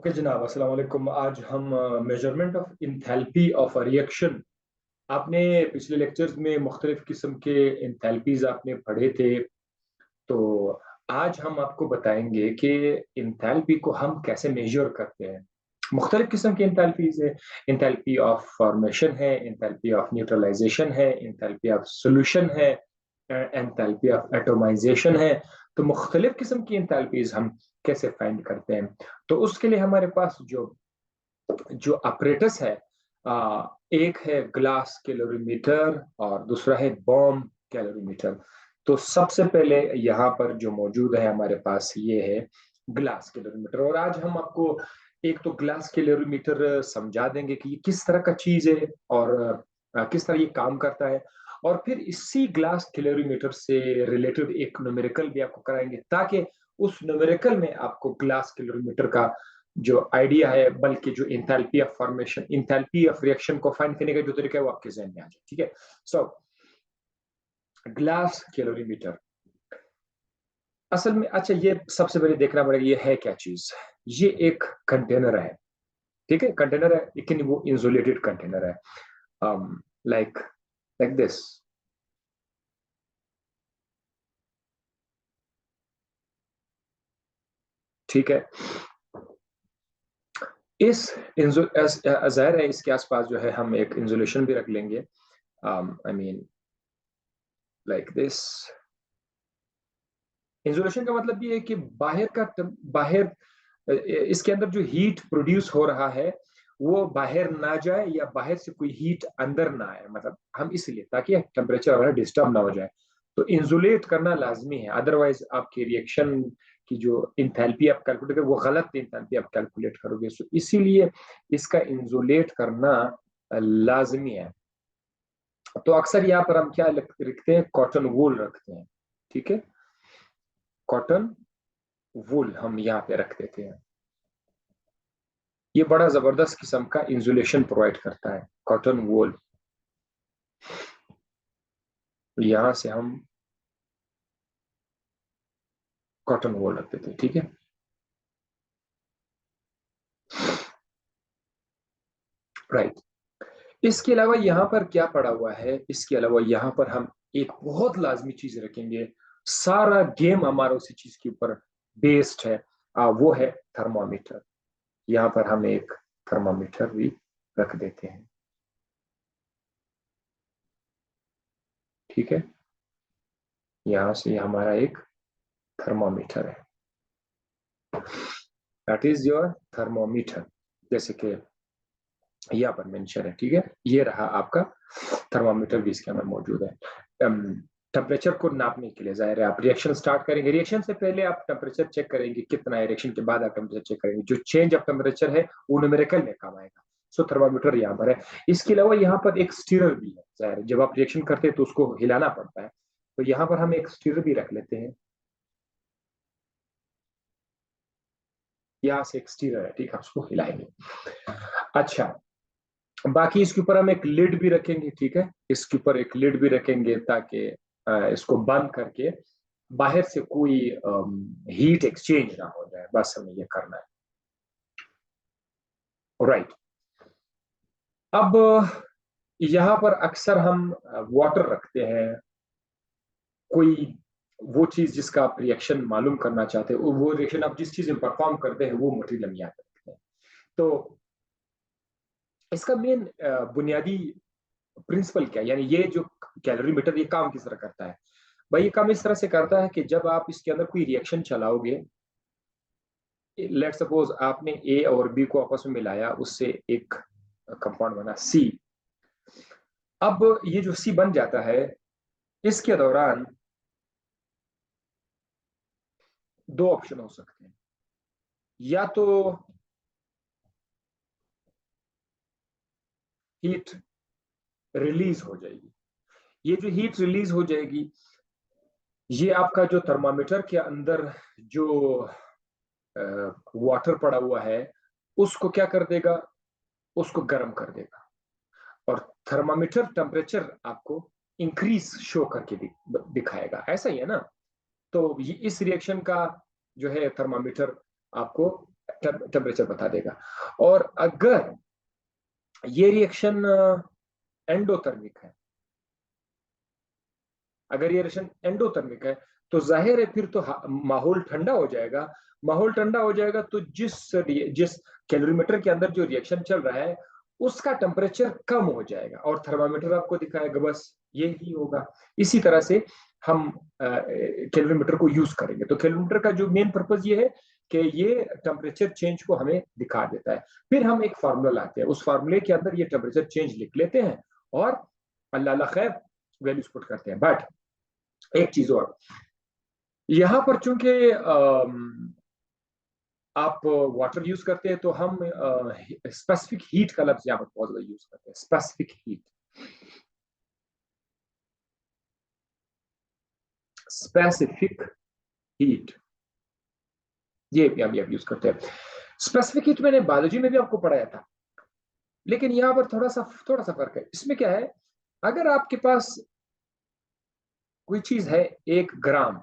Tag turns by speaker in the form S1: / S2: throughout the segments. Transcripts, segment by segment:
S1: Okay जनाब, अस्सलाम वालेकुम। आज हम measurement of enthalpy of a reaction. आपने पिछले लेक्चर्स में मुख्तलिफ किस्म के इंथैल्पीज आपने पढ़े थे। तो आज हम आपको बताएंगे कि इंथैल्पी को हम कैसे मेजर करते हैं। मुख्तलिफ किस्म की इंथैल्पीज है। इंथैल्पी ऑफ फॉर्मेशन है, इंथैल्पी ऑफ न्यूट्रलाइजेशन है, इंथैल्पी ऑफ सोल्यूशन है, एंथैल्पी ऑफ एटोमाइजेशन है। तो मुख्तलिफ किस्म की इंथैल्पीज हम कैसे फाइंड करते हैं। तो उसके लिए हमारे पास जो जो अपरेटस है, एक है ग्लास कैलोरीमीटर और दूसरा है बॉम कैलोरीमीटर। तो सबसे पहले यहाँ पर जो मौजूद है हमारे पास ये है ग्लास कैलोरीमीटर। और आज हम आपको एक तो ग्लास कैलोरीमीटर समझा देंगे कि ये किस तरह का चीज है और किस तरह ये काम करता है। और फिर इसी ग्लास कैलोरीमीटर से रिलेटेड एक न्यूमेरिकल भी आपको कराएंगे, ताकि उस न्यूमेरिकल में आपको ग्लास कैलोरीमीटर का जो आइडिया है, बल्कि जो enthalpy of formation, enthalpy of reaction को फाइंड करने का जो तरीका है वो आपके जहन में आ जाए। ठीक है। सो ग्लास कैलोरीमीटर असल में, अच्छा, ये सबसे पहले देखना पड़ेगा ये है क्या चीज। ये एक कंटेनर है। ठीक है, कंटेनर है, लेकिन वो इंसुलेटेड कंटेनर है। Like like this. ठीक है। इस जाहिर है इसके आसपास जो है हम एक इंसुलेशन भी रख लेंगे। I mean like this. Insulation का मतलब ये है कि बाहर इसके अंदर जो हीट प्रोड्यूस हो रहा है वो बाहर ना जाए, या बाहर से कोई हीट अंदर ना आए। मतलब हम इसलिए ताकि टेम्परेचर हमारा डिस्टर्ब ना हो जाए, तो इंसुलेट करना लाजमी है। अदरवाइज आपकी रिएक्शन की जो इंथैल्पी आप कैलकुलेट करोगे वो गलत इंथैल्पी आप कैलकुलेट करोगे। सो इसीलिए इसका इंसुलेट करना लाजमी है। तो अक्सर यहाँ पर हम क्या रखते हैं, कॉटन वूल रखते हैं। ठीक है, कॉटन वूल हम यहाँ पे रख देते हैं। ये बड़ा जबरदस्त किस्म का इंसुलेशन प्रोवाइड करता है, कॉटन वूल। यहां से हम कॉटन वूल रख देते हैं। ठीक है, राइट। इसके अलावा यहाँ पर क्या पड़ा हुआ है, इसके अलावा यहाँ पर हम एक बहुत लाजमी चीज रखेंगे। सारा गेम हमारा उसी चीज के ऊपर बेस्ड है। वो है थर्मामीटर। यहाँ पर हम एक थर्मामीटर भी रख देते हैं। ठीक है, यहाँ से हमारा एक थर्मामीटर है। दैट इज योर थर्मोमीटर, जैसे कि यहाँ पर मेंशन है। ठीक है, ये रहा आपका थर्मामीटर भी इसके अंदर मौजूद है। टेम्परेचर को नापने के लिए, जाहिर है आप रिएक्शन स्टार्ट करेंगे, रिएक्शन से पहले आप टेम्परेचर चेक करेंगे कितना है, रिएक्शन के बाद आप टेम्परेचर चेक करेंगे। जो चेंज ऑफ टेम्परेचर है वो न्यूमेरिकल में काम आएगा। सो थर्मामीटर यहाँ पर है। इसके अलावा यहाँ पर एक स्टीरर भी है। जाहिर है जब आप रिएक्शन करते हैं तो उसको हिलाना पड़ता है, तो यहाँ पर हम एक स्टीरर भी रख लेते हैं। यहाँ से एक स्टीरर है, ठीक है, उसको हिलाएंगे। अच्छा, बाकी इसके ऊपर हम एक लिड भी रखेंगे। ठीक है, इसके ऊपर एक लिड भी रखेंगे ताकि इसको बंद करके बाहर से कोई हीट एक्सचेंज ना हो जाए। बस हमें ये करना है। राइट। अब यहाँ पर अक्सर हम वाटर रखते हैं। कोई वो चीज जिसका आप रिएक्शन मालूम करना चाहते हो, वो रिएक्शन आप जिस चीज में परफॉर्म करते हैं वो मटेरियल हम यहाँ पे रखते हैं। तो इसका मेन बुनियादी प्रिंसिपल क्या है, यानी ये जो कैलोरीमीटर ये काम किस तरह करता है। भाई ये काम इस तरह से करता है कि जब आप इसके अंदर कोई रिएक्शन चलाओगे, लेट सपोज आपने ए और बी को आपस में मिलाया, उससे एक कंपाउंड बना सी। अब ये जो सी बन जाता है, इसके दौरान दो ऑप्शन हो सकते हैं। या तो हीट रिलीज हो जाएगी। ये जो हीट रिलीज हो जाएगी, ये आपका जो थर्मामीटर के अंदर जो वाटर पड़ा हुआ है उसको क्या कर देगा, उसको गर्म कर देगा। और थर्मामीटर टेम्परेचर आपको इंक्रीज शो करके दिखाएगा। ऐसा ही है ना। तो ये इस रिएक्शन का जो है थर्मामीटर आपको टेम्परेचर बता देगा। और अगर ये रिएक्शन एंडोथर्मिक है, अगर ये रिएक्शन एंडोथर्मिक है तो जाहिर है फिर तो माहौल ठंडा हो जाएगा। माहौल ठंडा हो जाएगा तो जिस जिस कैलोरीमीटर के अंदर जो रिएक्शन चल रहा है उसका टेम्परेचर कम हो जाएगा और थर्मामीटर आपको दिखाएगा, बस यही होगा। इसी तरह से हम कैलोरीमीटर को यूज करेंगे। तो कैलोरीमीटर का जो मेन पर्पज ये है कि ये टेम्परेचर चेंज को हमें दिखा देता है। फिर हम एक फार्मूला लाते हैं, उस फार्मूले के अंदर ये टेम्परेचर चेंज लिख लेते हैं और अल्लाह खैर वैल्यूज पुट करते हैं। बट एक चीज और, यहां पर चूंकि आप वाटर यूज करते हैं तो हम स्पेसिफिक हीट का लफ्ज यहां पर बहुत ज्यादा यूज करते हैं। स्पेसिफिक हीट, स्पेसिफिक हीट, ये भी हम यूज करते हैं। स्पेसिफिक हीट मैंने बायोलॉजी में भी आपको पढ़ाया था, लेकिन यहां पर थोड़ा सा फर्क है। इसमें क्या है, अगर आपके पास कोई चीज है 1 ग्राम,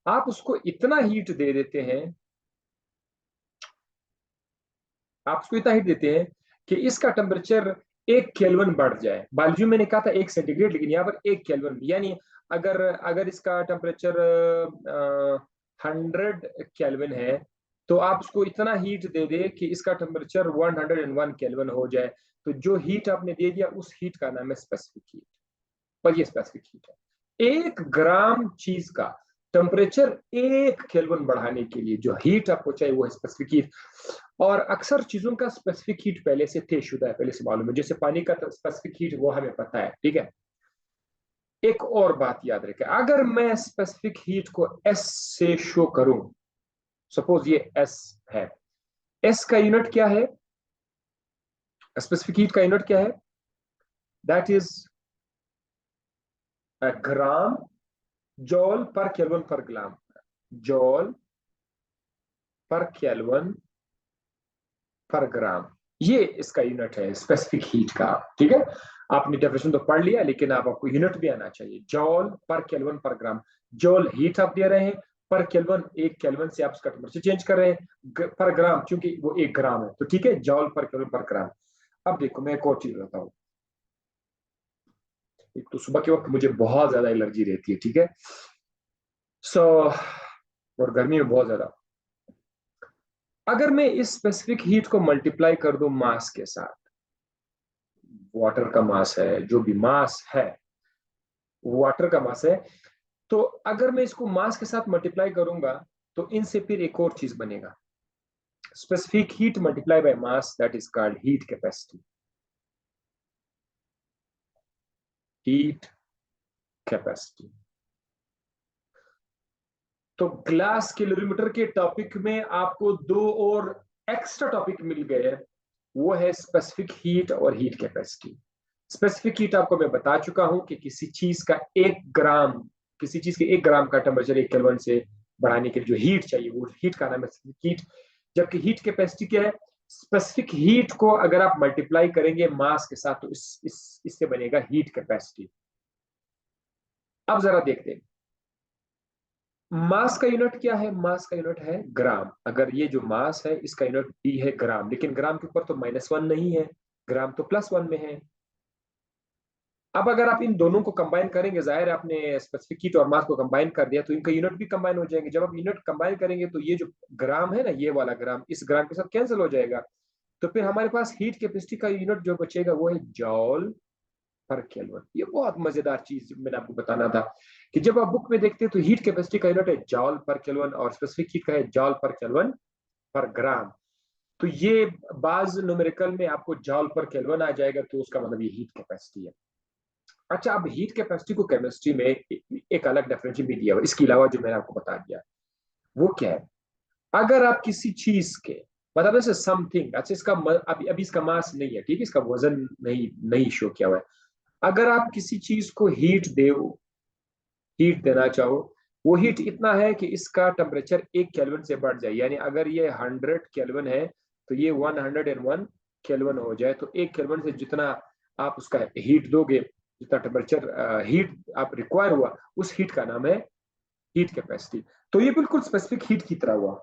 S1: आप उसको इतना हीट दे देते हैं, आप उसको इतना हीट देते हैं कि इसका टेम्परेचर 1 केल्विन बढ़ जाए। बायोलॉजी में मैंने कहा था 1 सेंटीग्रेड, लेकिन यहाँ पर 1 केल्विन, यानी अगर अगर इसका टेम्परेचर 100 केल्विन है तो आप उसको इतना हीट दे दे कि इसका टेम्परेचर 101 केल्विन हो जाए। तो जो हीट आपने दे दिया उस हीट का नाम है स्पेसिफिक हीट। पर ये स्पेसिफिक हीट है। 1 ग्राम चीज का टेम्परेचर 1 केल्विन बढ़ाने के लिए जो हीट आपको चाहिए वो है स्पेसिफिक हीट। और अक्सर चीजों का स्पेसिफिक हीट पहले से तय शुदा है, पहले से मालूम है। जैसे पानी का स्पेसिफिक हीट वो हमें पता है, ठीक है। एक और बात याद रखें, अगर मैं स्पेसिफिक हीट को एस से शो करूं, सपोज ये एस है, एस का यूनिट क्या है, स्पेसिफिक हीट का यूनिट क्या है, दैट इज ग्राम जॉल पर केल्विन पर ग्राम, जॉल पर केल्विन पर ग्राम, ये इसका यूनिट है स्पेसिफिक हीट का। ठीक है, आपने डेफिनेशन तो पढ़ लिया, लेकिन आपको यूनिट भी आना चाहिए। जॉल पर केल्विन पर ग्राम, जॉल हीट आप दे रहे हैं, पर केल्विन 1 केल्विन से आप उसका टेम्परेचर चेंज कर रहे हैं, पर ग्राम चूंकि वो 1 ग्राम है तो ठीक है, जॉल पर केल्विन पर ग्राम। अब देखो मैं एक और चीज बताऊं, एक तो सुबह के वक्त मुझे बहुत ज्यादा एलर्जी रहती है, ठीक है, सो और गर्मी में बहुत ज्यादा। अगर मैं इस स्पेसिफिक हीट को मल्टीप्लाई कर दूं मास के साथ, वाटर का मास है, जो भी मास है वाटर का मास है, तो अगर मैं इसको मास के साथ मल्टीप्लाई करूंगा तो इनसे फिर एक और चीज बनेगा, specific heat multiply by mass, that is called heat capacity. Heat capacity. तो ग्लास कैलोरीमीटर के टॉपिक में आपको 2 और एक्स्ट्रा टॉपिक मिल गए हैं, वो है स्पेसिफिक हीट और हीट कैपेसिटी। स्पेसिफिक हीट आपको मैं बता चुका हूं कि किसी चीज का 1 ग्राम, किसी चीज के 1 ग्राम का टेम्परेचर 1 केल्विन से बढ़ाने के लिए जो हीट चाहिए वो हीट का नाम है स्पेसिफिक हीट। जबकि हीट कैपेसिटी क्या है, स्पेसिफिक हीट को अगर आप मल्टीप्लाई करेंगे मास के साथ तो इससे बनेगा हीट कैपेसिटी। अब जरा देखते हैं मास का यूनिट क्या है। मास का यूनिट है ग्राम। अगर ये जो मास है इसका यूनिट भी है ग्राम, लेकिन ग्राम के ऊपर तो -1 नहीं है, ग्राम तो +1 में है। अब अगर आप इन दोनों को कंबाइन करेंगे, जाहिर है आपने स्पेसिफिक हीट और मास को कंबाइन कर दिया तो इनका यूनिट भी कंबाइन हो जाएंगे। जब आप यूनिट कंबाइन करेंगे तो ये जो ग्राम है ना, ये वाला ग्राम इस ग्राम के साथ कैंसिल हो जाएगा। तो फिर हमारे पास हीट कैपेसिटी का यूनिट जो बचेगा वो है जॉल पर केल्विन। ये बहुत मजेदार चीज मैंने आपको बताना था कि जब आप बुक में देखते हैं तो हीट कैपेसिटी का यूनिट है जॉल पर केल्विन और स्पेसिफिक हीट का है जॉल पर केल्विन पर ग्राम। तो ये बाज न्यूमेरिकल में आपको जॉल पर केल्विन आ जाएगा, तो उसका मतलब ये हीट कैपेसिटी है। अच्छा, अब हीट कैपेसिटी को केमिस्ट्री में एक अलग डेफिनेशन भी दिया हुआ इसके अलावा जो मैंने आपको बता दिया, वो क्या है। अगर आप किसी चीज के मतलब जैसे समथिंग, अच्छा इसका अभी अभी इसका मास नहीं है, ठीक है, इसका वजन नहीं नहीं शो किया हुआ है। अगर आप किसी चीज को हीट देना चाहो, वो हीट इतना है कि इसका टेम्परेचर 1 केल्विन से बढ़ जाए, यानी अगर ये 100 केल्विन है तो ये 101 केल्विन हो जाए। तो 1 केल्विन से जितना आप उसका हीट दोगे, जितना टेम्परेचर हीट आप रिक्वायर हुआ, उस हीट का नाम है हीट कैपेसिटी। तो ये बिल्कुल स्पेसिफिक हीट की तरह हुआ।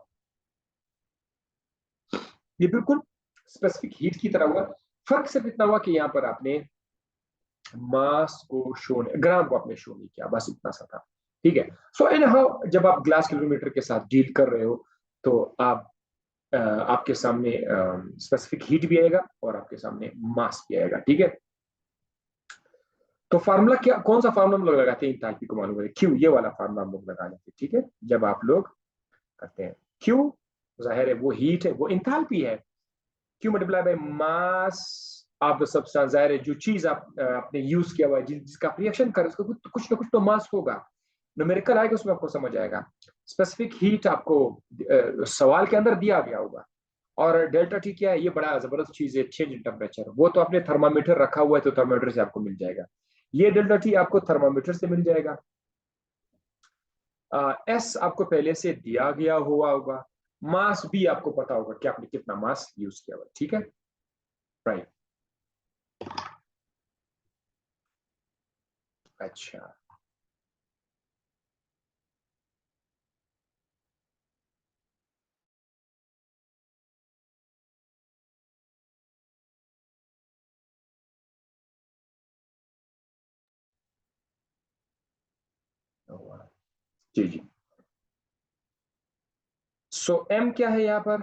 S1: ये बिल्कुल स्पेसिफिक हीट की तरह हुआ। फर्क सिर्फ इतना हुआ कि यहाँ पर आपने मास को शो, ग्राम को आपने शो नहीं किया, बस इतना सा था। ठीक है। सो इन हाउ जब आप ग्लास कैलोरीमीटर के साथ डील कर रहे हो तो आप आपके सामने स्पेसिफिक हीट भी आएगा और आपके सामने मास भी आएगा। ठीक है। तो फार्मूला क्या, कौन सा फार्मूला हम लोग लगाते हैं इंथैल्पी को मालूम है, क्यू, ये वाला फार्मूला हम लोग लगा लेते हैं। ठीक है। जब आप लोग करते हैं क्यू, जाहिर है वो हीट है, वो इंथैल्पी है। Q multiply by mass of the substance, जाहिर है जो चीज आपने यूज किया हुआ है, जिसका रिएक्शन कर, उसका कुछ ना कुछ तो मास होगा। न्यूमेरिकल आएगा उसमें आपको समझ आएगा। स्पेसिफिक हीट आपको सवाल के अंदर दिया गया होगा। और डेल्टा टी क्या है, ये बड़ा जबरदस्त चीज है, चेंज इन टेम्परेचर। वो तो आपने थर्मामीटर रखा हुआ है तो थर्मामीटर से आपको मिल जाएगा। ये डेल्टा टी आपको थर्मामीटर से मिल जाएगा। एस आपको पहले से दिया गया हुआ होगा। मास भी आपको पता होगा कि आपने कितना मास यूज किया हुआ। ठीक है। राइट। अच्छा। जी जी। सो एम क्या है यहाँ पर?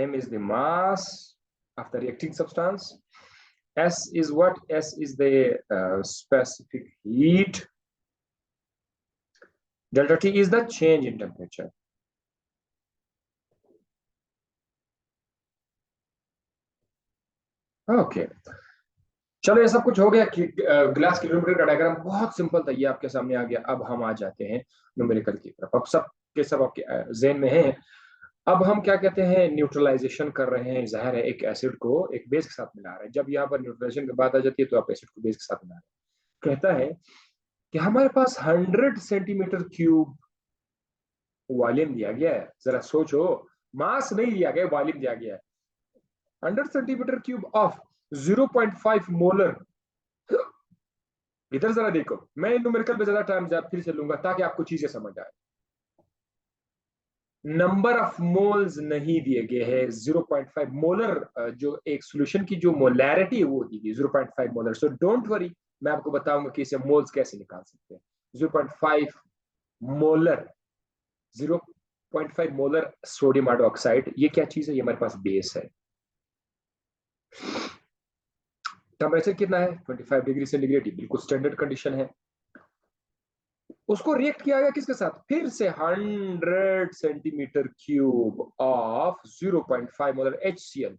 S1: M is the mass of the reacting substance. S is what? S is the specific heat. Delta T is the change in temperature. Okay. चलो ये सब कुछ हो गया कि ग्लास किलोमीटर का डायग्राम बहुत सिंपल था, ये आपके सामने आ गया। अब हम आ जाते हैं न्यूमेरिकल की तरफ। अब सब के सब आपके जेन में है। अब हम क्या कहते हैं, न्यूट्रलाइजेशन कर रहे हैं। जाहिर है एक एसिड को एक बेस के साथ मिला रहे हैं। जब यहाँ पर न्यूट्रलाइजेशन की बात आ जाती है तो आप एसिड को बेस के साथ मिला रहे हैं। कहता है कि हमारे पास 100 सेंटीमीटर क्यूब वॉल्यूम दिया गया है। जरा सोचो, मास नहीं दिया गया, वॉल्यूम दिया गया है। 100 सेंटीमीटर क्यूब ऑफ 0.5 मोलर। इधर जरा देखो, मैं न्यूमेरिकल पे ज्यादा टाइम फिर से लूंगा ताकि आपको चीजें समझ आए। नंबर ऑफ मोल्स नहीं दिए गए हैं, 0.5 मोलर। जो एक सॉल्यूशन की जो मोलैरिटी है वो दी गई 0.5 मोलर। सो डोंट वरी, मैं आपको बताऊंगा कि इसे मोल्स कैसे निकाल सकते हैं। 0.5 मोलर, 0.5 मोलर सोडियम हाइड्रोक्साइड, ये क्या चीज है? ये हमारे पास बेस है। टेम्परेचर कितना है? 25 डिग्री सेंटीग्रेड, बिल्कुल स्टैंडर्ड कंडीशन है। उसको रिएक्ट किया गया किसके साथ? फिर से 100 centimetre cube of 0.5 molar HCl।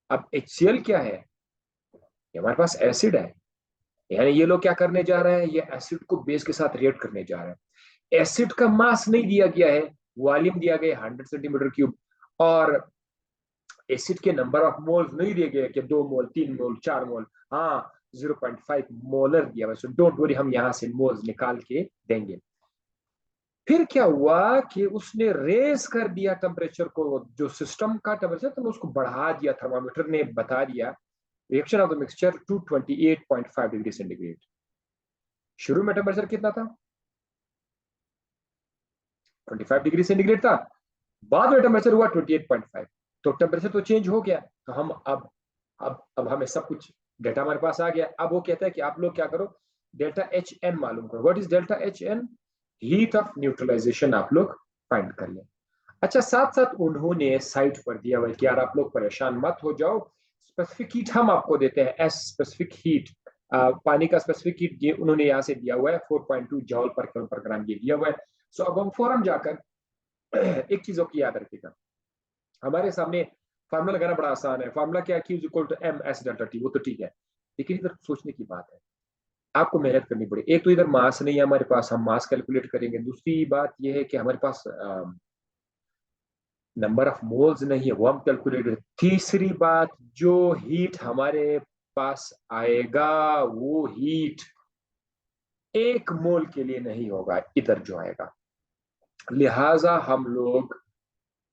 S1: अब HCl क्या है? ये हमारे पास एसिड है। यानी ये लोग क्या करने जा रहे हैं, ये एसिड को बेस के साथ रिएक्ट करने जा रहे हैं। एसिड का मास नहीं दिया गया है, वॉल्यूम दिया गया 100 सेंटीमीटर क्यूब। और एसिड के नंबर ऑफ मोल्स नहीं दिए गए कि 2 मोल, 3 मोल, 4 मोल। हाँ, 0.5 मोलर दिया हुआ। सो डोंट वरी, हम यहां से मोल्स निकाल के देंगे। फिर क्या हुआ कि उसने रेस कर दिया टेम्परेचर को, जो सिस्टम का टेम्परेचर था उसको बढ़ा दिया। थर्मामीटर ने बता दिया reaction of the mixture to 28.5 degree centigrade. शुरू में टेम्परेचर कितना था? 25 डिग्री सेंटीग्रेड था। बाद में टेम्परेचर हुआ 28.5। तो टेम्परेचर तो चेंज हो गया। तो हम अब हमें सब कुछ डेटा हमारे पास आ गया। अब वो कहता है कि आप लोग क्या करो, डेल्टा एच एन मालूम करो। What is delta H N? Heat of neutralization आप लोग फाइंड कर लें। अच्छा, साथ साथ उन्होंने साइट पर दिया हुआ कि यार आप लोग परेशान मत हो जाओ, स्पेसिफिक हीट हम आपको देते हैं। एस स्पेसिफिक हीट, पानी का स्पेसिफिक हीट ये उन्होंने यहाँ से दिया हुआ है, 4.2 जॉल पर केल्विन पर ग्राम ये दिया हुआ है। सो अब हम फौरन जाकर एक चीजों की याद रखिएगा, हमारे सामने फार्मूला लगाना बड़ा आसान है। फार्मूला क्या है? Q is equal to M S delta T, वो तो ठीक है। लेकिन इधर सोचने की बात है, आपको मेहनत करनी पड़ेगी। एक तो इधर मास नहीं है हमारे पास, हम मास कैलकुलेट करेंगे। दूसरी बात यह है कि हमारे पास नंबर ऑफ मोल्स नहीं है, वो हम कैलकुलेट करें। तीसरी बात, जो हीट हमारे पास आएगा वो हीट 1 मोल के लिए नहीं होगा, इधर जो आएगा। लिहाजा हम लोग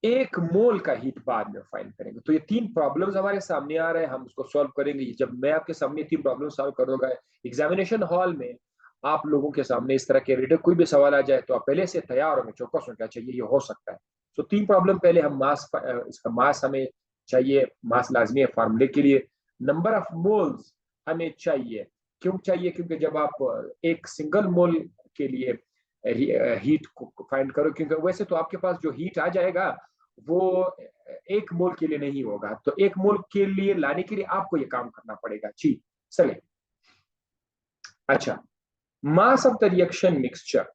S1: 1 मोल का हीट बाद में फाइंड करेंगे। तो ये 3 प्रॉब्लम्स हमारे सामने आ रहे हैं, हम उसको सॉल्व करेंगे। जब मैं आपके सामने 3 प्रॉब्लम सॉल्व करूंगा एग्जामिनेशन हॉल में, आप लोगों के सामने इस तरह के रिलेटेड कोई भी सवाल आ जाए तो आप पहले से तैयार होंगे, चौकस होना चाहिए ये हो सकता है। तो तीन प्रॉब्लम पहले हम मास, इसका मास हमें चाहिए, मास लाजमी है फार्मूले के लिए। नंबर ऑफ मोल्स हमें चाहिए, क्यों चाहिए? क्योंकि जब आप एक सिंगल मोल के लिए हीट को फाइंड करो, क्योंकि वैसे तो आपके पास जो हीट आ जाएगा वो एक मोल के लिए नहीं होगा, तो एक मोल के लिए लाने के लिए आपको ये काम करना पड़ेगा। जी चले। अच्छा, mass of the reaction mixture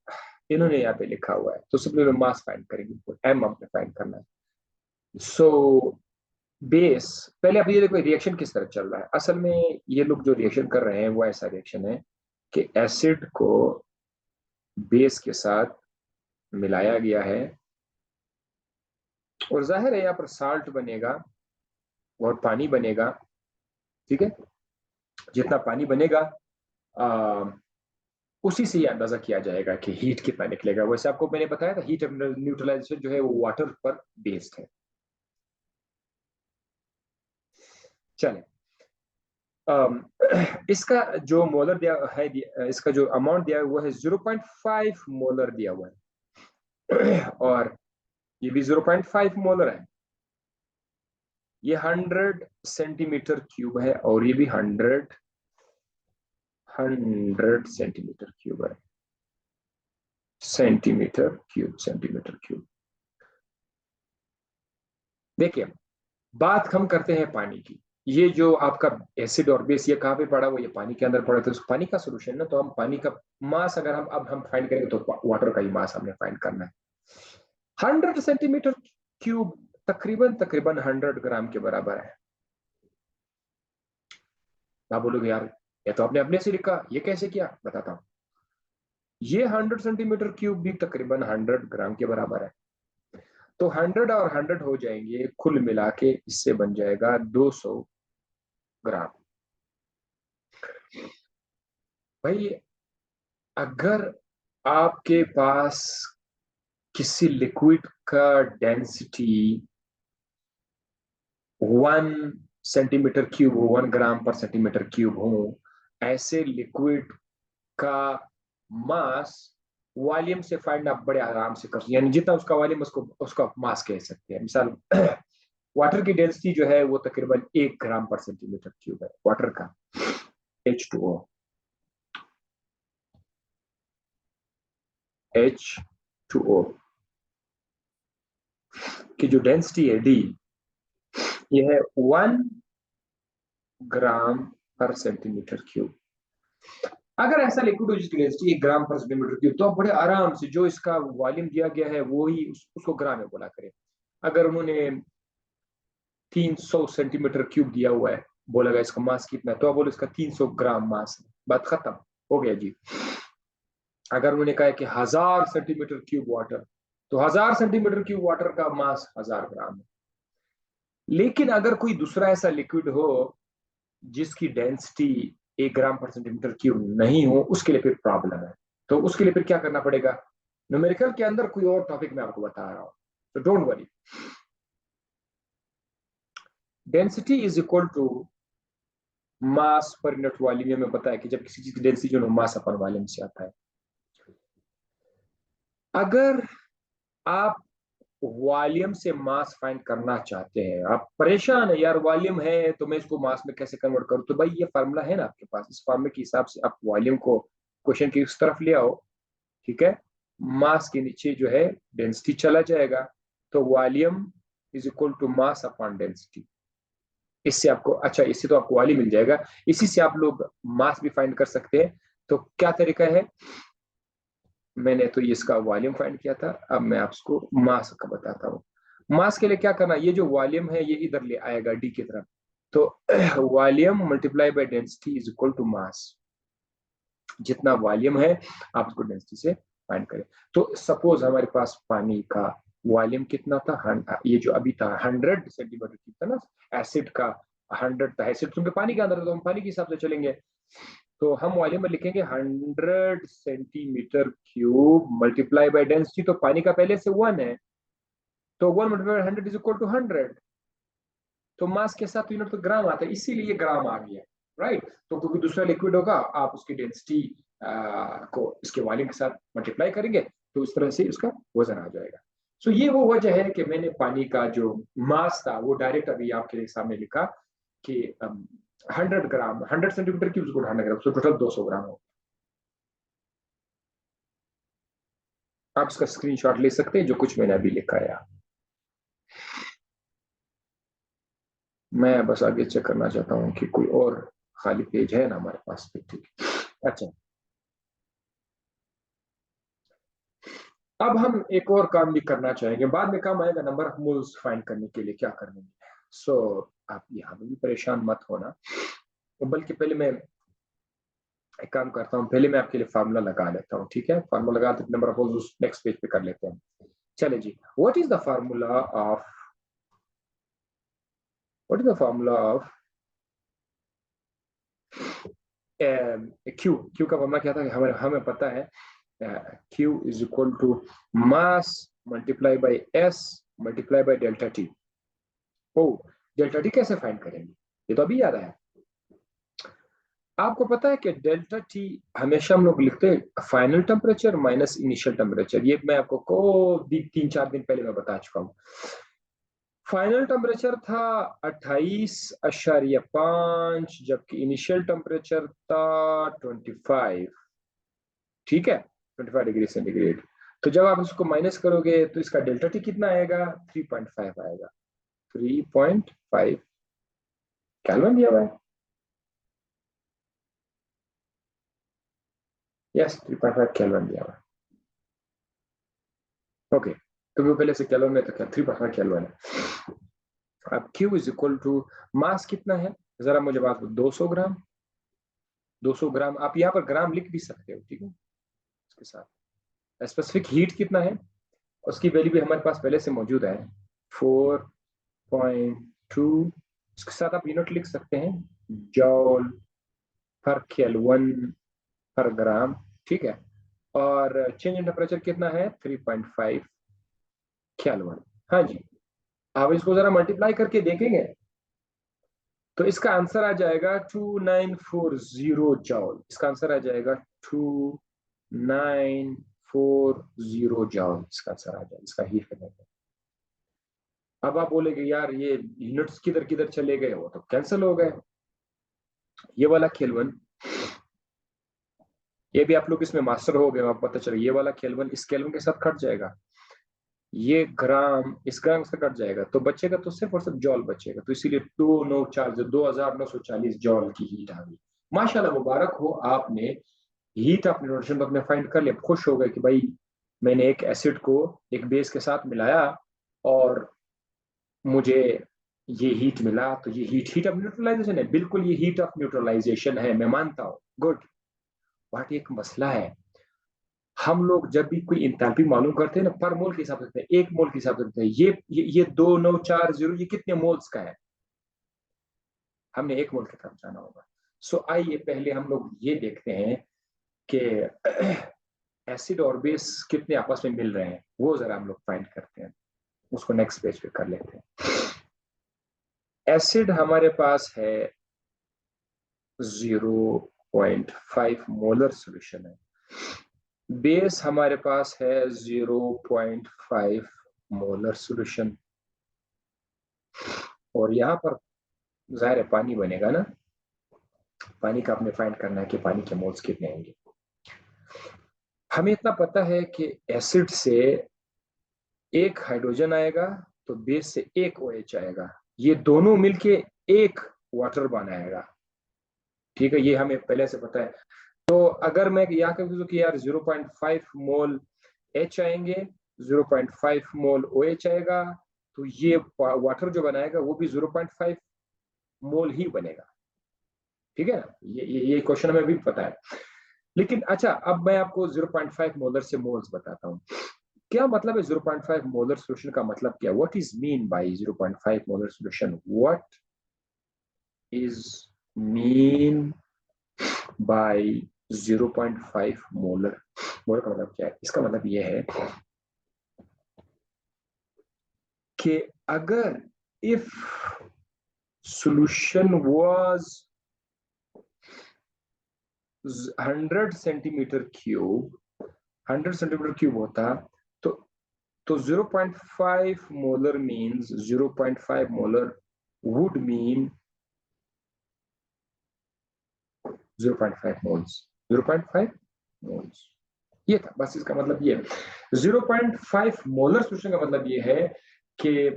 S1: इन्होंने यहाँ पे लिखा हुआ है, तो सबसे पहले मास फाइंड करेंगे, एम हमने फाइंड करना है। सो बेस, पहले आप ये देखो रिएक्शन किस तरह चल रहा है। असल में ये लोग जो रिएक्शन कर रहे हैं वो ऐसा रिएक्शन है कि एसिड को बेस के साथ मिलाया गया है, और जाहिर है यहाँ पर साल्ट बनेगा और पानी बनेगा। ठीक है, जितना पानी बनेगा आ, उसी से ये अंदाजा किया जाएगा कि हीट कितना निकलेगा। वैसे आपको मैंने बताया था हीट न्यूट्रलाइजेशन जो है वो वाटर पर बेस्ड है। चले, इसका जो मोलर दिया है, इसका जो अमाउंट दिया है वो है 0.5 मोलर दिया हुआ है और ये भी 0.5 मोलर है। ये 100 सेंटीमीटर क्यूब है और ये भी 100 सेंटीमीटर क्यूब है। Centimetre cube. देखिए, बात हम करते हैं पानी की। ये जो आपका एसिड और बेस ये कहाँ पे पड़ा? वो ये पानी के अंदर पड़ा, तो उस पानी का सोल्यूशन ना, तो हम पानी का मास अगर हम फाइंड करेंगे तो वाटर का ही मास हमने फाइंड करना है। 100 सेंटीमीटर क्यूब तकरीबन तकरीबन 100 ग्राम के बराबर है। आप बोलोगे यार ये तो आपने अपने से लिखा, ये कैसे किया? बताता हूँ। ये 100 सेंटीमीटर क्यूब भी तकरीबन 100 ग्राम के बराबर है, तो 100 और 100 हो जाएंगे, कुल मिला के इससे बन जाएगा 200 ग्राम। भाई अगर आपके पास किसी लिक्विड का डेंसिटी 1 सेंटीमीटर क्यूब हो, 1 ग्राम पर सेंटीमीटर क्यूब हो, ऐसे लिक्विड का मास वॉल्यूम से फाइंड आप बड़े आराम से कर सकते, यानी जितना उसका वॉल्यूम उसको उसका मास कह सकते हैं। मिसाल वाटर की डेंसिटी जो है वो तकरीबन 1 ग्राम पर सेंटीमीटर क्यूब है वाटर का, H2O। H2O की जो डेंसिटी है D, ये है 1 ग्राम पर सेंटीमीटर क्यूब। अगर ऐसा लिक्विड हो जिसकी डेंसिटी 1 ग्राम पर सेंटीमीटर क्यूब, तो आप बड़े आराम से जो इसका वॉल्यूम दिया गया है वो ही उसको ग्राम में बोला करें। अगर उन्होंने 300 सेंटीमीटर क्यूब दिया हुआ है, बोला गया इसका मास कितना है, तो आप बोलो इसका 300 ग्राम मास है, बात खत्म हो गया जी। अगर उन्होंने कहा कि 1000 सेंटीमीटर क्यूब वाटर, तो 1000 सेंटीमीटर क्यूब वाटर का मास 1000 ग्राम है। लेकिन अगर कोई दूसरा ऐसा लिक्विड हो जिसकी डेंसिटी 1 ग्राम पर सेंटीमीटर क्यूब नहीं हो, उसके लिए फिर प्रॉब्लम है। तो उसके लिए फिर क्या करना पड़ेगा? न्यूमेरिकल के अंदर कोई और टॉपिक मैं आपको बता रहा हूं, तो don't worry. Density is equal to mass per unit volume में पता है कि जब किसी चीज की डेंसिटी जो मास अपन वॉल्यूम से आता है। अगर आप वॉल्यूम से मास फाइंड करना चाहते हैं, आप परेशान है यार वॉल्यूम है तो मैं इसको मास में कैसे कन्वर्ट करूं, तो भाई ये फार्मूला है ना आपके पास, इस फार्मूले के हिसाब से आप वॉल्यूम को क्वेश्चन की उस तरफ ले आओ। ठीक है, मास के नीचे जो है डेंसिटी चला जाएगा, तो volume is equal to mass upon density. इससे आपको, अच्छा इससे तो आपको वॉल्यूम मिल जाएगा, इसी से आप लोग मास भी फाइंड कर सकते हैं। तो क्या तरीका है? मैंने तो इसका वॉल्यूम फाइंड किया था, अब मैं आपको मास का बताता हूँ। मास के लिए क्या करना, ये जो वॉल्यूम है ये इधर ले आएगा डी की तरफ, तो volume multiply by density is equal to mass. जितना वॉल्यूम है आप उसको डेंसिटी से फाइंड करें। तो सपोज हमारे पास पानी का वॉल्यूम कितना था, ये जो अभी था 100 सेंटीमीटर क्यूब था ना, एसिड का 100 था, एसिड क्योंकि पानी के अंदर, तो हम पानी के हिसाब से चलेंगे। तो हम वॉल्यूम में लिखेंगे 100 centimetre cube multiply by density, तो पानी का पहले से 1 है, तो 1 मल्टीप्लाई 100 इज इक्वल टू 100। तो मास के साथ यूनिट तो ग्राम आता है, इसीलिए ग्राम आ गया। राइट, तो क्योंकि दूसरा लिक्विड होगा आप उसकी डेंसिटी को इसके वॉल्यूम के साथ मल्टीप्लाई करेंगे तो उस तरह से उसका वजन आ जाएगा। सो ये वो वजह है कि मैंने पानी का जो मास था वो डायरेक्ट अभी आपके सामने लिखा कि 100 ग्राम 100 सेंटीमीटर क्यूब को 100 ग्राम, तो टोटल 200 ग्राम हो। आप इसका स्क्रीनशॉट ले सकते हैं जो कुछ मैंने अभी लिखा है। मैं बस आगे चेक करना चाहता हूँ कि कोई और खाली पेज है ना हमारे पास पे। ठीक है, अच्छा। अब हम एक और काम भी करना चाहेंगे, बाद में काम आएगा नंबर ऑफ मोल्स फाइंड करने के लिए क्या करने में। सो आप यहाँ में भी परेशान मत होना, बल्कि पहले मैं एक काम करता हूँ, पहले मैं आपके लिए फार्मूला लगा लेता हूँ। ठीक है, फार्मूला लगा number of moles next page पे कर लेते हैं। चले जी, what is the formula of what is the formula of Q. Q का फॉर्मूला क्या था, हमें हमें पता है Q is equal to mass multiply by S multiply by delta T। ओ, डेल्टा टी कैसे फाइंड करेंगे, ये तो अभी याद आया। आपको पता है कि डेल्टा टी हमेशा हम लोग लिखते हैं final temperature minus initial temperature. ये मैं आपको को 3-4 दिन पहले मैं बता चुका हूँ। फाइनल टेम्परेचर था 28.5, जबकि इनिशियल टेम्परेचर था 25। ठीक है, 25 डिग्री सेंटीग्रेड। तो जब आप इसको माइनस करोगे तो इसका डेल्टा टी कितना आएगा, 3.5 आएगा। 3.5 केल्विन दिया हुआ है। यस, 3.5 केल्विन दिया हुआ है। ओके, तो वो पहले से केल्विन में तो क्या 3.5 केल्विन है। अब Q is equal to mass कितना है, जरा मुझे बात 200 ग्राम। 200 ग्राम आप यहाँ पर ग्राम लिख भी सकते हो, ठीक है। इसके साथ स्पेसिफिक हीट कितना है, उसकी वैल्यू भी हमारे पास पहले से मौजूद है, 4.2। इसके साथ आप यूनिट लिख सकते हैं, जॉल पर केल्विन पर ग्राम। ठीक है, और चेंज इन टेम्परेचर कितना है, 3.5 केल्विन। हाँ जी, आप इसको जरा मल्टीप्लाई करके देखेंगे तो इसका आंसर आ जाएगा 2940 जॉल। इसका आंसर आ जाएगा 2940 जॉल। इसका आंसर आ जाएगा, इसका हीट करने। अब आप बोलेगे यार ये यूनिट्स किधर किधर चले गए, वो तो कैंसिल हो गए। ये वाला केल्विन, ये भी आप लोग इसमें मास्टर हो गए, आप पता चले ये वाला केल्विन इस केल्विन के साथ कट जाएगा, ये ग्राम इस ग्राम से कट जाएगा, तो बचेगा तो सिर्फ और सिर्फ जॉल बचेगा। तो इसीलिए 2940 जॉल की हीट आ गई। माशाल्लाह, मुबारक हो, आपने हीट अपने नोटेशन अपने फाइंड कर लिया। खुश हो गए कि भाई मैंने एक एसिड को एक बेस के साथ मिलाया और मुझे ये हीट मिला। तो ये हीट ऑफ न्यूट्रलाइजेशन है, बिल्कुल ये हीट ऑफ न्यूट्रलाइजेशन है, मैं मानता हूँ। गुड। बट एक मसला है, हम लोग जब भी कोई इंथैल्पी मालूम करते हैं ना, पर मोल के हिसाब से करते हैं, एक मोल के हिसाब से करते हैं। ये 2940 ये कितने मोल्स का है, हमने एक मोल की तरफ जाना होगा। सो आइए पहले हम लोग ये देखते हैं कि एसिड और बेस कितने आपस में मिल रहे हैं, वो जरा हम लोग फाइंड करते हैं। उसको नेक्स्ट पेज पे कर लेते हैं। एसिड हमारे पास है 0.5 मोलर सोल्यूशन है, बेस हमारे पास है 0.5 मोलर सोल्यूशन, और यहाँ पर जाहिर है पानी बनेगा ना। पानी का आपने फाइंड करना है कि पानी के मोल्स कितने होंगे। हमें इतना पता है कि एसिड से एक हाइड्रोजन आएगा तो बेस से एक OH आएगा, ये दोनों मिलके एक वाटर बनाएगा। ठीक है, ये हमें पहले से पता है। तो अगर मैं यहाँ कह दूं कि यार 0.5 मोल H आएंगे, 0.5 मोल OH आएगा, तो ये वाटर जो बनाएगा वो भी 0.5 मोल ही बनेगा। ठीक है ना, ये क्वेश्चन हमें भी पता है। लेकिन अच्छा, अब मैं आपको 0.5 मोलर से मोल्स बताता हूँ। क्या मतलब है 0.5 मोलर सोल्यूशन का मतलब क्या, what is mean by 0.5 molar solution, what is mean by 0.5 molar. Molar का मतलब क्या है, इसका मतलब यह है कि अगर if solution was 100 centimetre cube, 100 centimetre cube होता तो 0.5 molar means 0.5 molar would mean 0.5 moles, 0.5 moles. ये था बस, इसका मतलब ये 0.5 मोलर सोल्यूशन का मतलब ये है कि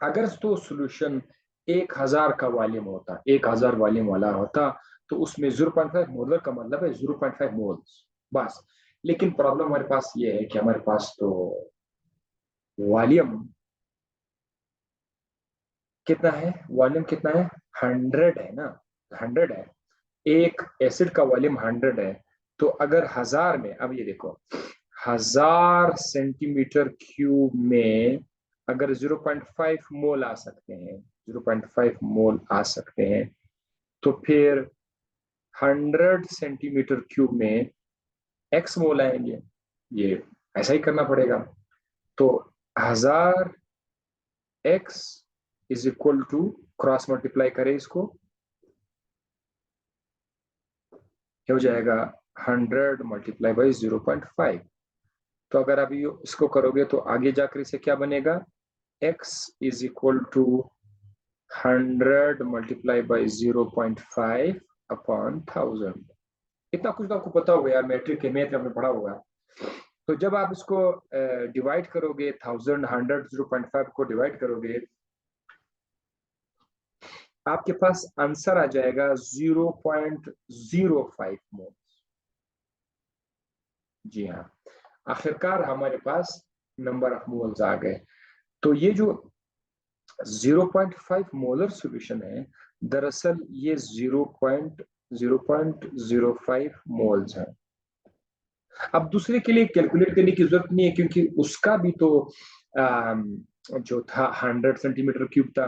S1: अगर तो सोल्यूशन 1000 का वॉल्यूम होता, 1000 वॉल्यूम वाला होता, तो उसमें 0.5 मोलर का मतलब है 0.5 मोल्स बस। लेकिन प्रॉब्लम हमारे पास ये है कि हमारे पास तो वॉल्यूम कितना है, वॉल्यूम कितना है, 100 है ना, 100 है, एक एसिड का वॉल्यूम 100 है। तो अगर 1000 में, अब ये देखो, 1000 सेंटीमीटर क्यूब में अगर 0.5 मोल आ सकते हैं, 0.5 मोल आ सकते हैं, तो फिर 100 सेंटीमीटर क्यूब में x मोल आएंगे। ये ऐसा ही करना पड़ेगा। तो 1000x is equal to, cross multiply करें इसको, हो जाएगा 100 मल्टीप्लाई बाई 0.5। तो अगर अभी इसको करोगे तो आगे जाकर इसे क्या बनेगा, x is equal to 100 multiply by 0.5 upon 1000। इतना कुछ तो आपको पता होगा यार, मैट्रिक के मैथ में पढ़ा होगा। तो जब आप इसको डिवाइड करोगे, 1000 100 0.5 को डिवाइड करोगे, आपके पास आंसर आ जाएगा 0.05 मोल। जी हाँ, आखिरकार हमारे पास नंबर ऑफ मोल्स आ गए। तो ये जो 0.5 मोलर सॉल्यूशन है, दरअसल ये 0.05 मोल्स है। अब दूसरे के लिए कैलकुलेट करने की जरूरत नहीं है, क्योंकि उसका भी तो जो था 100 सेंटीमीटर क्यूब था,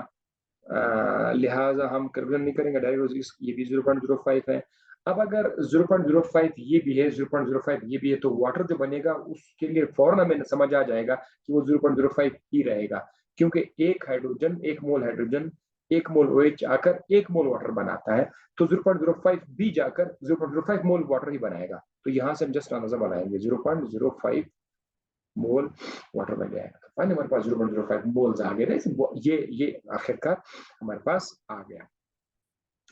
S1: लिहाजा हम कैलकुलेट नहीं करेंगे, डायरेक्ट ये भी 0.05 है। अब अगर 0.05 ये भी है, 0.05 ये भी है, तो वाटर जो बनेगा उसके लिए फौरन हमें समझ आ जाएगा कि वो 0.05 ही रहेगा, क्योंकि एक हाइड्रोजन, एक मोल हाइड्रोजन, एक मोल OH आकर एक मोल वाटर बनाता है, तो 0.05 भी जाकर 0.05 मोल वाटर ही बनाएगा। तो यहां से हम जस्ट अंदाजा बनाएंगे, 0.05 मोल वाटर बन जाएगा। तो फाइनली हमारे पास 0.05 मोल्स आ गए थे। ये आखिरकार हमारे पास आ गया।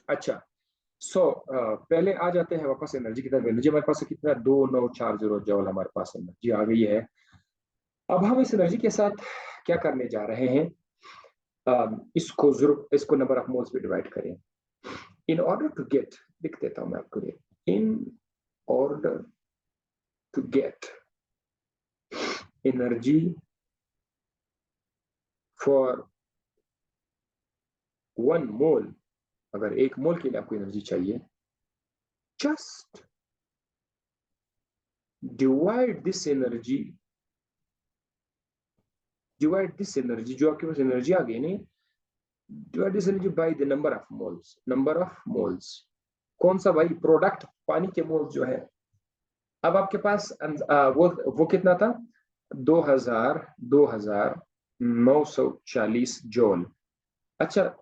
S1: अच्छा, पहले आ जाते हैं वापस एनर्जी की तरफ। एनर्जी हमारे पास कितना, 2940 जॉल हमारे पास एनर्जी आ गई है। अब हम इस एनर्जी के साथ क्या करने जा रहे हैं, इसको नंबर ऑफ मोल्स पे डिवाइड करें। इन ऑर्डर टू गेट, लिख देता हूं मैं आपको, in order to get energy for 1 mole, अगर 1 मोल के लिए आपको एनर्जी चाहिए, just divide this energy, divide this energy, जो आपके पास एनर्जी आ गई नहीं, divide this energy by the number of moles. Number of moles कौन सा भाई, प्रोडक्ट पानी के मोल्स जो है। अब आपके पास वो कितना था, 2940 जॉल। अच्छा,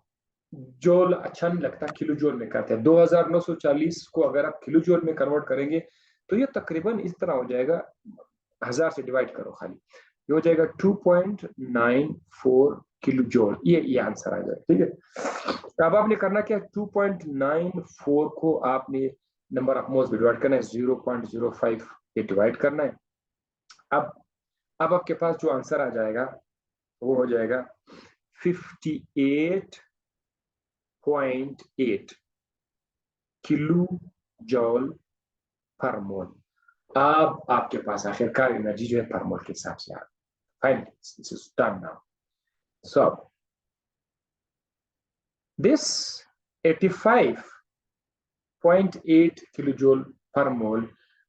S1: जॉल अच्छा नहीं लगता, किलो जॉल में करते हैं। 2940 को अगर आप किलो जॉल में कन्वर्ट करेंगे तो ये तकरीबन इस तरह हो जाएगा, 1000 से डिवाइड करो खाली, ये हो जाएगा 2.94 किलो जॉल। ये आंसर आ जाएगा, ठीक है। अब आपने करना क्या, 2.94 को आपने नंबर ऑफ मोल्स में डिवाइड करना है, 0.05 पे डिवाइड करना है। अब अब आपके पास जो आंसर आ जाएगा वो हो जाएगा 58.8 किलो जॉल पर मोल। अब आपके पास आखिरकार एनर्जी जो है पर मोल के हिसाब से आ गई। Finally this is done now. So this 85.8 kilo joule per mole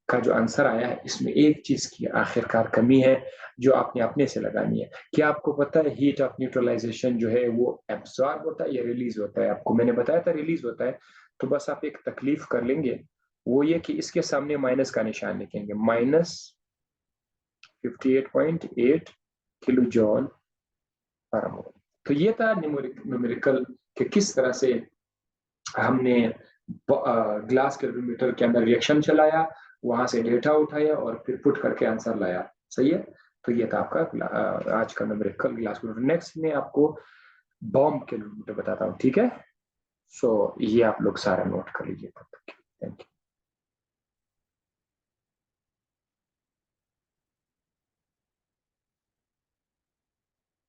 S1: का जो आंसर आया है, इसमें एक चीज की आखिरकार कमी है जो आपने अपने से लगानी है। क्या आपको पता है हीट ऑफ न्यूट्रलाइजेशन जो है वो एब्सॉर्ब होता है या रिलीज होता है? आपको मैंने बताया था रिलीज होता है। तो बस आप एक तकलीफ कर लेंगे, वो ये कि इसके सामने माइनस का निशान लिखेंगे, -58.8 किलो जॉल पर मोल। तो ये था न्यूमेरिकल कि किस तरह से हमने ग्लास कैलोरीमीटर के अंदर रिएक्शन चलाया, वहां से डेटा उठाया और फिर पुट करके आंसर लाया। सही है। तो ये था आपका आज का न्यूमेरिकल ग्लास कैलोरीमीटर। नेक्स्ट में आपको बॉम्ब कैलोरीमीटर बताता हूँ, ठीक है। सो ये आप लोग सारा नोट कर लीजिए तब तक। Thank you.